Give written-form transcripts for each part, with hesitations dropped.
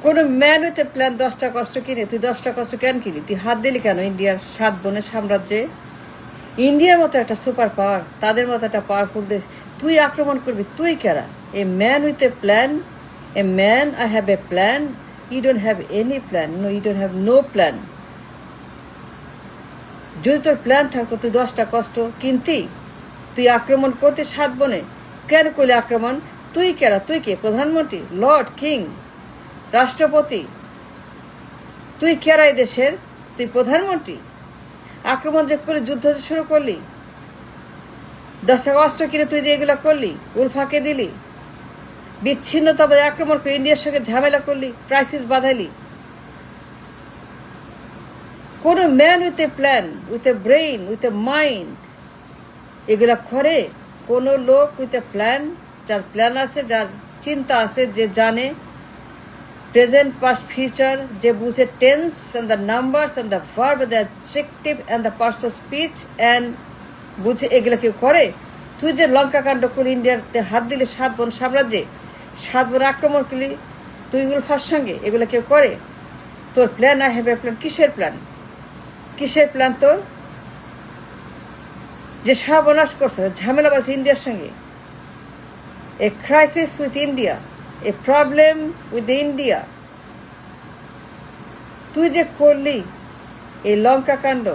কোন man with a plan 10টা কষ্ট কিনে তুই 10টা কষ্ট কেন কিনলি? তুই হাত দিলি কেন ইন্ডিয়ার 7 বোনের সাম্রাজ্যে? ইন্ডিয়ার মতো একটা সুপার পাওয়ার, তাদের মতো একটা পাওয়ারফুল দেশ তুই আক্রমণ করবি? তুই কেরা? A man with a plan, a man I have a plan, you don't have any plan, no you don't have no plan. যদি তোর প্ল্যান থাকতো তুই 10টা কষ্ট কিনতি? তুই আক্রমণ করতে 7 বনে কেন করলি আক্রমণ? তুই কেরা? তুই কে? প্রধানমন্ত্রী, লর্ড, কিং, রাষ্ট্রপতি? তুই কেরা এই দেশের? তুই প্রধানমন্ত্রী? আক্রমণ যে করে যুদ্ধ শুরু করলি, 10টা অস্ত্র কিনে তুই যে এগুলো করলি, উলফাকে দিলি, বিচ্ছিন্নতাবাদী আক্রমণ করে ইন্ডিয়ার সঙ্গে ঝামেলা করলি, ক্রাইসিস বাঁধাইলি। কোন man with a plan, with a brain, with a mind এগুলা করে? কোন লোক উইথ এ প্ল্যান, যার প্ল্যান আছে, যার চিন্তা আছে, যে জানে প্রেজেন্ট, পাস্ট, ফিউচার, যে বুঝে tense and the numbers and the verb, the adjective and the parts of speech and বুঝে এগুলো কেউ করে? তুই যে লঙ্কা কাণ্ড করে ইন্ডিয়াতে হাত দিলি 7 বোন সাম্রাজ্যে, 7 বোন আক্রমণ করলি তুই উলফার সঙ্গে, এগুলো কেউ করে? তোর plan I have a plan, কিসের প্ল্যান? কিসের প্ল্যান তোর? যে সর্বনাশ করছে, ঝামেলা বাড়ছে ইন্ডিয়ার সঙ্গে, এ crisis with India, A problem with India, তুই যে করলি এই লঙ্কা কাণ্ড,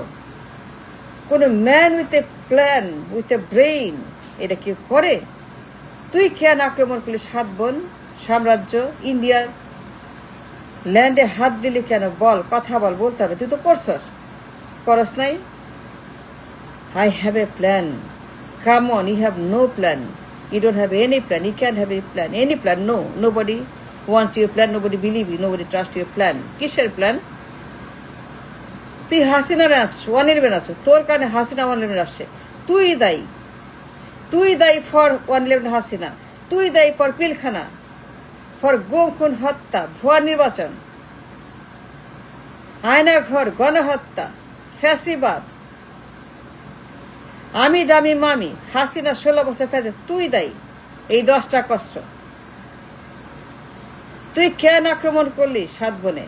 কোন man with a plan, with a brain এটা কেউ করে? তুই কেন আক্রমণ করলি 7 বোন সাম্রাজ্য, ইন্ডিয়ার ল্যান্ডে হাত দিলি কেন? বল, কথা বল, বলতে হবে। তুই তো করছস, করস নাই? I have a plan. Come on, you have no plan. You don't have any plan. You can't have any plan. Any plan? No. Nobody wants your plan. Nobody believes you. Nobody trusts your plan. কিসের plan? তুই হাসিনারে আছিস, 111 আছো, তোর কারণে হাসিনা 111 আসছে। তুই দায়ী, তুই দায়ী ফর 111 হাসিনা, তুই দায়ী ফর পিলখানা, ফর গুম খুন হত্যা, ভুয়া নির্বাচন, আয়নাঘর, গণহত্যা, ফ্যাসিবাদ, আমি দামি মামি, হাসিনা 16 বছর ফেজে, তুই দায়ী। এই 10টা কষ্ট তুই কেন আক্রমণ করলি 7 বনে?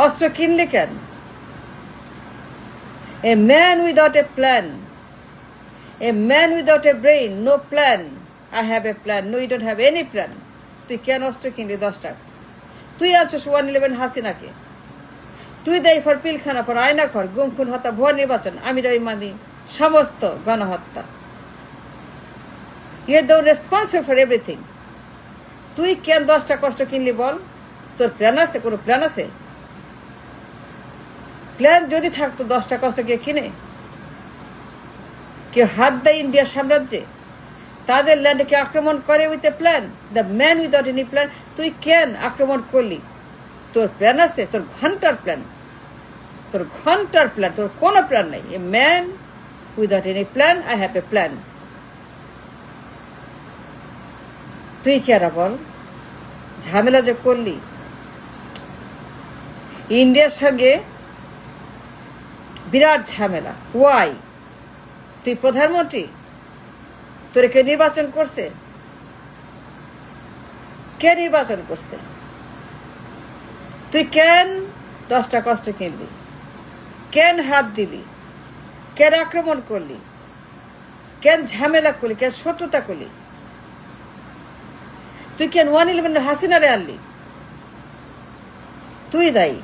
অস্ত্র কিনলি কেন? A man without a plan, a man without a brain, no plan, I have a plan, no you don't have any plan. তুই কেন অস্ত্র কিনলি 10টা? তুই আছিস 111 হাসিনাকে, তুই দায়ী ফর পিলখানা, ফর আয়নাঘর, গুম খুন হত্যা, ভুয়া নির্বাচন, আমি দাবি মামি, সমস্ত গণহত্যা। You are the responsible for everything. তুই কেন 10টা কষ্ট কিনলি বল? তোর প্ল্যান আছে? কোনো প্ল্যান আছে? প্ল্যান যদি থাকতো 10টা কষ্ট কে কিনে কেউ হাত দেয় ইন্ডিয়ার সাম্রাজ্যে, তাদের ল্যান্ডে কে আক্রমণ করে with a plan, the man without any plan. তুই কেন আক্রমণ করলি? তোর প্ল্যান আছে? তোর ঘন্টার প্ল্যান, তোর ঘন্টার প্ল্যান, তোর কোনো প্ল্যান নাই। এ man without any plan, I have a plan. তুই কেরা বল? ঝামেলা যে করলি ইন্ডিয়ার সঙ্গে, বিরাট ঝামেলা। ওয়াই? তুই প্রধানমন্ত্রী, তোরে কে নির্বাচন করছে? কে নির্বাচন করছে? তুই কেন 10টা কষ্ট কিনলি? কেন হাত দিলি? কেন আক্রমণ করলি? কেন ঝামেলা করলি? কেন শত্রুতা করলি? তুই কেন 111 হাসিনারে আনলি? তুই দায়ী।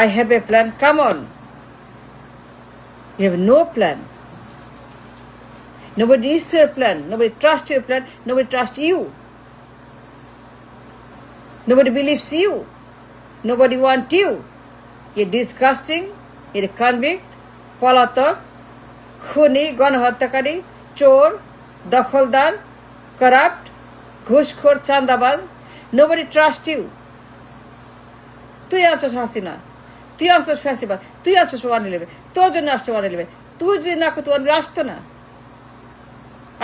I have a plan. Come on. You have no plan. Nobody needs your plan. Nobody trusts your plan. Nobody trusts you. Nobody believes you. Nobody wants you. You're disgusting. You're a convict, পলাতক, খুনি, গণহত্যাকারী, চোর, দখলদার, corrupt, ঘুষখোর, চাঁদাবাজ। Nobody trusts you. তুই আছিস হাসিনা, তুই আসছিস ফ্যাসিবাদ, তুই আসছিস 111, তোর জন্য আসছে 111। তুই যদি না করতো 111 আসতো না।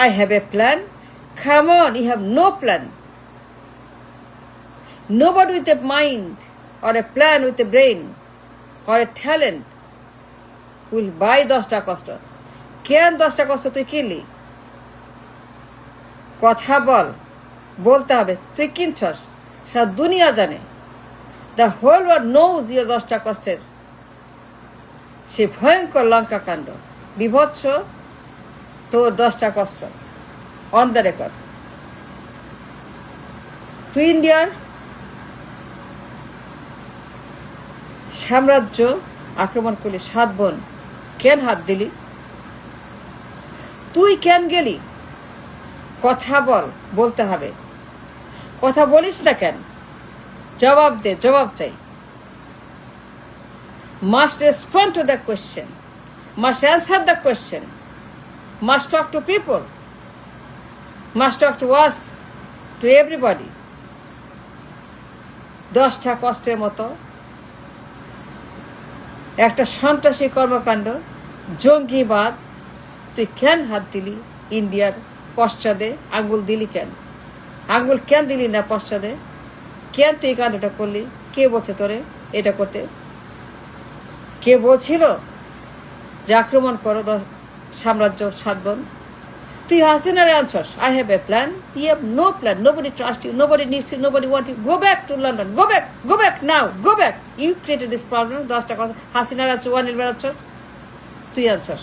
I have a plan. Come on, you have no plan. Nobody with a mind or a plan, with a brain or a talent will buy 10টা কষ্ট। কেন 10টা কষ্ট তুই কিনলি? কথা বল, বলতে হবে তুই কিনছস, সারা দুনিয়া জানে, the whole world knows your 10টা কষ্টের সে ভয়ঙ্কর লঙ্কা কাণ্ড, বিভৎস তোর 10টা কষ্ট, অন দ্য রেকর্ড। তুই ইন্ডিয়ার সাম্রাজ্য আক্রমণ করলি, 7 বোন কেন হাত দিলি? তুই কেন গেলি? কথা বল, বলতে হবে। কথা বলিস না কেন? জবাব দে, জবাব চাই। Must respond to the question, must answer the question, must talk to people, must talk to us, to everybody. 10টা কষ্টের মতো একটা সন্ত্রাসী কর্মকাণ্ড, জঙ্গিবাদ, তুই কেন হাত দিলি ইন্ডিয়ার পশ্চাদে? আঙ্গুল দিলি কেন? আঙ্গুল কেন দিলি না পশ্চাদে? কেন তুই কাণ্ডটা করলি? কে বলছে তোরে এটা করতে? কে বলছিল যে আক্রমণ করো সাম্রাজ্য 7 বোন? তুই হাসিনারে আনছস। I have a plan, you have no plan, nobody trust you, nobody needs you, nobody want you, go back to London, go back now, go back. You created this problem. 10টা কথা হাসিনার আনছ, ওয়ানিল বেড়াচ্ছস, তুই আনছস।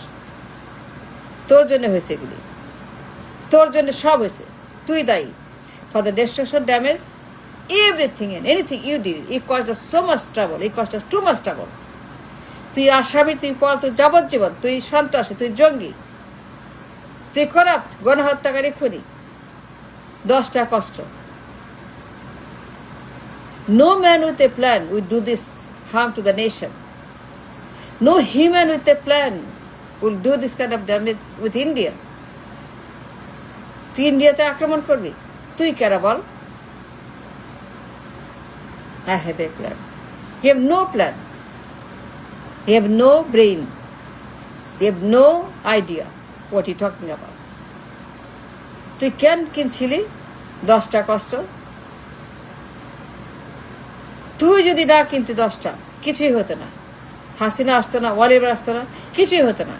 তোর জন্য হয়েছে এগুলি, তোর জন্য সব হয়েছে, তুই দায়ী for the destruction, damage, everything and anything you did. It cost us so much trouble, it cost us too much trouble. তুই আসামি, তুই পর, তুই যাবজ্জীবন, তুই সন্ত্রাসী, তুই জঙ্গি, তুই করাপ্ট, গণহত্যাকারী, খুনি। 10টা কষ্ট। No man with a plan will do this harm to the nation. No human with a plan will do this kind of damage with India. তুই ইন্ডিয়াতে আক্রমণ করবি? তুই কেরা বল? I have a plan. You have no plan. You have no brain. You have no idea what you're talking about. তুই কেন কিনছিলি 10টা কষ্ট? তুই যদি না কিনতি 10টা, কিছুই হতো না। হাসিনা আসতো না, ওয়ালিবার আসতো না, কিছুই হতো না।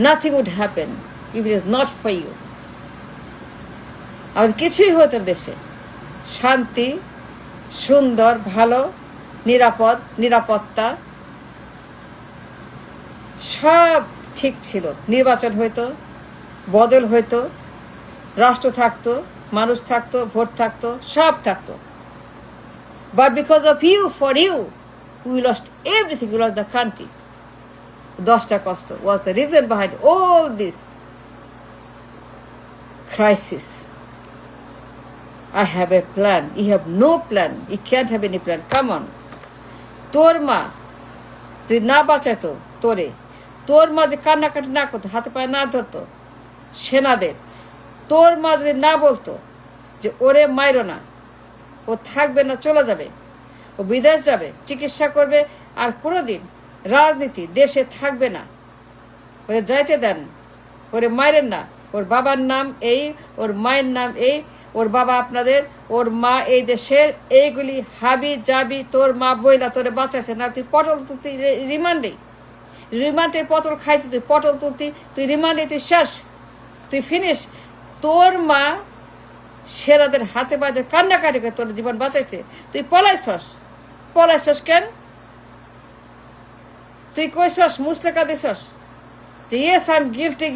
Nothing would happen if it is not for you. আমাদের কিছুই হতো না দেশে। শান্তি, সুন্দর, ভালো, নিরাপদ, নিরাপত্তা সব ঠিক ছিল। নির্বাচন হইতো, বদল হইতো, রাষ্ট্র থাকতো, মানুষ থাকতো, ভোট থাকতো, সব থাকতো। But because of you, for you, we lost everything, we lost the country. 10টা কষ্ট was the reason behind all this crisis. I have a plan. You have no plan. You can't have any plan. Come on. তোর মা তুই না বাঁচাতো তোরে, তোর মা যে কান্নাকাটি না করতো, হাতে পায়ে না ধরতো সেনাদের, তোর মা যদি না বলতো যে ওরে মাইরো না, ও থাকবে না, চলে যাবে, ও বিদেশ যাবে, চিকিৎসা করবে, আর কোনোদিন রাজনীতি দেশে থাকবে না, ওদের যাইতে দেন, ওরে মাইরেন না, ওর বাবার নাম এই, ওর মায়ের নাম এই, ওর বাবা আপনাদের, ওর মা এই দেশের, এইগুলি হাবি জাবি তোর মা বইলা তোরে বাঁচাইছে না। তুই পটল তুলতি রিমান্ডে পটল খাইতি, তুই পটল তুলতি, তুই রিমান্ডে, তুই শেষ, তুই ফিনিশ। তোর মা সেরাদের হাতে বাজে কান্নাকাটি করে তোর জীবন বাঁচাইছে, তুই পলাইছস কেন? তুই কইছস, মুসলেকা দিছস যে yes I am guilty,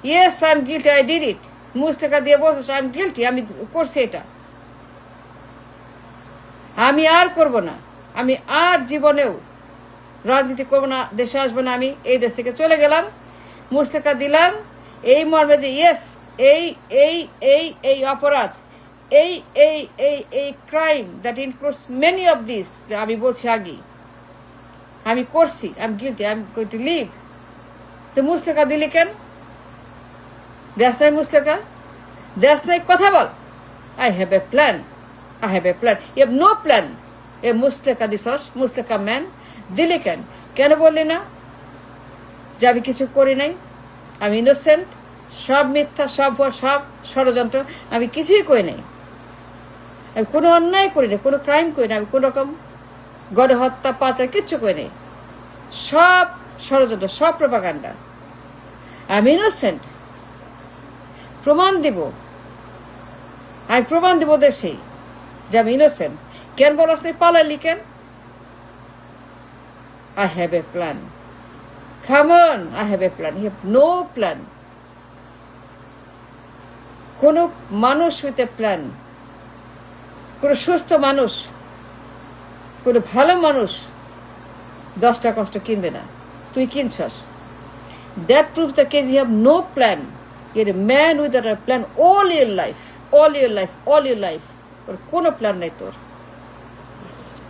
yes I am guilty, I did it. মুসলেকা দিয়ে বলছস আই এম গিল্টি, আমি করছি এটা, আমি আর করব না, আমি আর জীবনেও রাজনীতি করবো না, দেশে আসবো না, আমি এই দেশ থেকে চলে গেলাম। মুসলেকা দিলাম এই মর্মে যে ইয়েস, এই এই এই এই অপরাধ, এই এই এই এই crime that includes many of this, যে আমি বলছি আগে আমি করছি, I am guilty, I am going to leave. তো মুসলেকা দিলি কেন? দেশ নাই মুসলেকা, দেশ নাই, কথা বল। I have a plan, I have a plan. You have no plan. এ মুসলেকা দিছস, মুসলেকা ম্যান দিলি কেন? কেন বললি না যে আমি কিছু করি নাই, আমি ইনোসেন্ট, সব মিথ্যা, সব সব ষড়যন্ত্র, আমি কিছুই করি নাই, আমি কোনো অন্যায় করি না, কোনো ক্রাইম করি না, আমি কোনো রকম গণহত্যা, পাচার কিচ্ছু করি নাই, সব ষড়যন্ত্র, সব প্রোপাগান্ডা, আমি ইনোসেন্ট। প্রমাণ দিব, আমি প্রমাণ দিব দেশেই যে আমি ইনোসেন্ট। কেন বলাস নাই পালাইলি কেন? I have a plan. Come on, I have a plan. You have no plan. কোন মানুষ উইথ এ প্ল্যান, কোন সুস্থ মানুষ, কোন ভালো মানুষ 10 টাকা কষ্ট কিনবে না, তুই কিনছস। That proves the case you have no plan. You're a man without a plan all your life, all your life, all your life. ওর কোনো প্ল্যান নাই তোর।